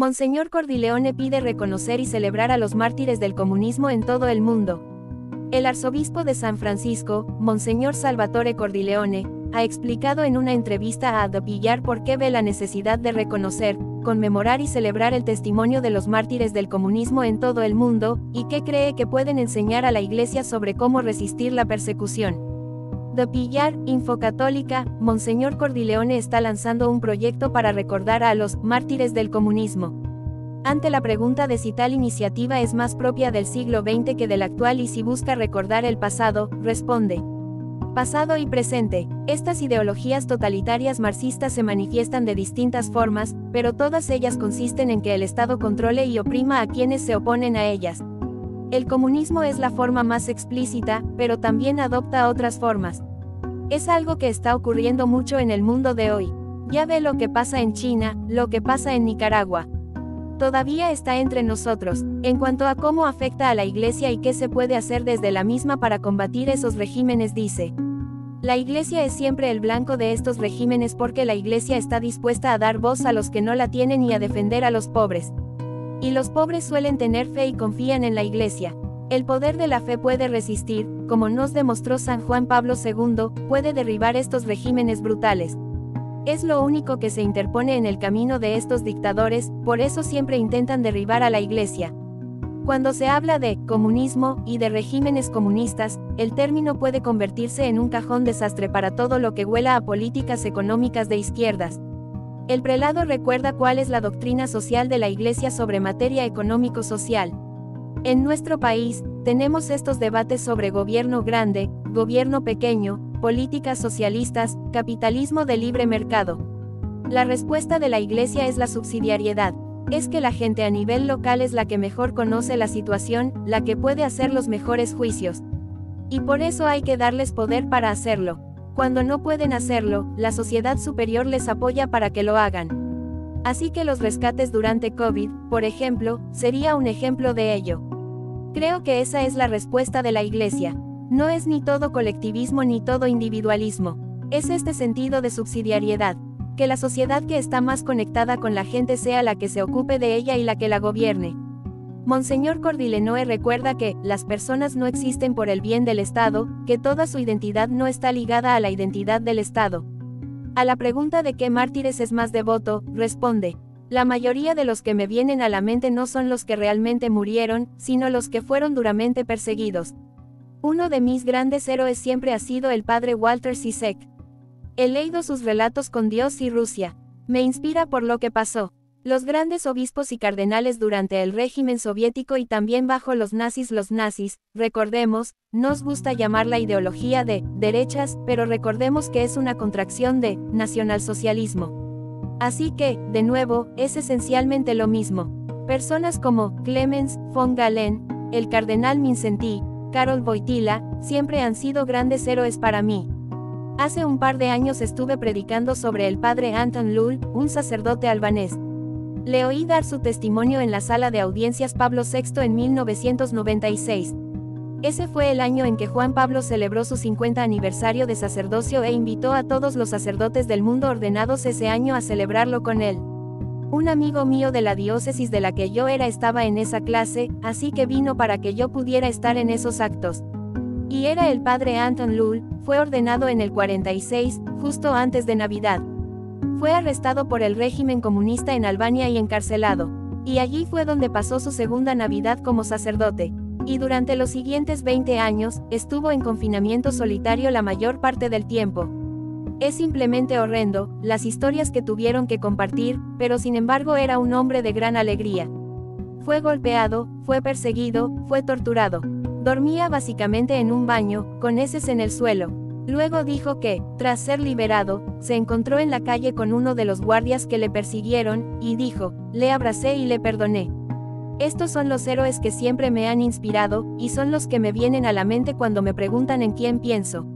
Monseñor Cordileone pide reconocer y celebrar a los mártires del comunismo en todo el mundo. El arzobispo de San Francisco, Monseñor Salvatore Cordileone, ha explicado en una entrevista a The Pillar por qué ve la necesidad de reconocer, conmemorar y celebrar el testimonio de los mártires del comunismo en todo el mundo, y qué cree que pueden enseñar a la Iglesia sobre cómo resistir la persecución. The Pillar, Infocatólica, Monseñor Cordileone está lanzando un proyecto para recordar a los mártires del comunismo. Ante la pregunta de si tal iniciativa es más propia del siglo XX que del actual y si busca recordar el pasado, responde: pasado y presente. Estas ideologías totalitarias marxistas se manifiestan de distintas formas, pero todas ellas consisten en que el Estado controle y oprima a quienes se oponen a ellas. El comunismo es la forma más explícita, pero también adopta otras formas. Es algo que está ocurriendo mucho en el mundo de hoy. Ya ve lo que pasa en China, lo que pasa en Nicaragua. Todavía está entre nosotros, en cuanto a cómo afecta a la Iglesia y qué se puede hacer desde la misma para combatir esos regímenes, dice. La Iglesia es siempre el blanco de estos regímenes porque la Iglesia está dispuesta a dar voz a los que no la tienen y a defender a los pobres. Y los pobres suelen tener fe y confían en la Iglesia. El poder de la fe puede resistir, como nos demostró San Juan Pablo II, puede derribar estos regímenes brutales. Es lo único que se interpone en el camino de estos dictadores, por eso siempre intentan derribar a la Iglesia. Cuando se habla de comunismo y de regímenes comunistas, el término puede convertirse en un cajón desastre para todo lo que huela a políticas económicas de izquierdas. El prelado recuerda cuál es la doctrina social de la Iglesia sobre materia económico-social. En nuestro país, tenemos estos debates sobre gobierno grande, gobierno pequeño, políticas socialistas, capitalismo de libre mercado. La respuesta de la Iglesia es la subsidiariedad. Es que la gente a nivel local es la que mejor conoce la situación, la que puede hacer los mejores juicios. Y por eso hay que darles poder para hacerlo. Cuando no pueden hacerlo, la sociedad superior les apoya para que lo hagan. Así que los rescates durante COVID, por ejemplo, sería un ejemplo de ello. Creo que esa es la respuesta de la Iglesia. No es ni todo colectivismo ni todo individualismo. Es este sentido de subsidiariedad. Que la sociedad que está más conectada con la gente sea la que se ocupe de ella y la que la gobierne. Monseñor Cordileone recuerda que las personas no existen por el bien del Estado, que toda su identidad no está ligada a la identidad del Estado. A la pregunta de qué mártires es más devoto, responde: la mayoría de los que me vienen a la mente no son los que realmente murieron, sino los que fueron duramente perseguidos. Uno de mis grandes héroes siempre ha sido el padre Walter Zizek. He leído sus relatos con Dios y Rusia. Me inspira por lo que pasó. Los grandes obispos y cardenales durante el régimen soviético y también bajo los nazis, recordemos, nos gusta llamar la ideología de derechas, pero recordemos que es una contracción de nacionalsocialismo. Así que, de nuevo, es esencialmente lo mismo. Personas como Clemens von Galen, el cardenal Mindszenty, Karol Wojtyla, siempre han sido grandes héroes para mí. Hace un par de años estuve predicando sobre el padre Anton Lul, un sacerdote albanés. Le oí dar su testimonio en la sala de audiencias Pablo VI en 1996. Ese fue el año en que Juan Pablo celebró su 50 aniversario de sacerdocio e invitó a todos los sacerdotes del mundo ordenados ese año a celebrarlo con él. Un amigo mío de la diócesis de la que yo era estaba en esa clase, así que vino para que yo pudiera estar en esos actos. Y era el padre Anton Lul, fue ordenado en el 46, justo antes de Navidad. Fue arrestado por el régimen comunista en Albania y encarcelado. Y allí fue donde pasó su segunda Navidad como sacerdote. Y durante los siguientes 20 años, estuvo en confinamiento solitario la mayor parte del tiempo. Es simplemente horrendo, las historias que tuvieron que compartir, pero sin embargo era un hombre de gran alegría. Fue golpeado, fue perseguido, fue torturado. Dormía básicamente en un baño, con heces en el suelo. Luego dijo que, tras ser liberado, se encontró en la calle con uno de los guardias que le persiguieron, y dijo: le abracé y le perdoné. Estos son los héroes que siempre me han inspirado, y son los que me vienen a la mente cuando me preguntan en quién pienso.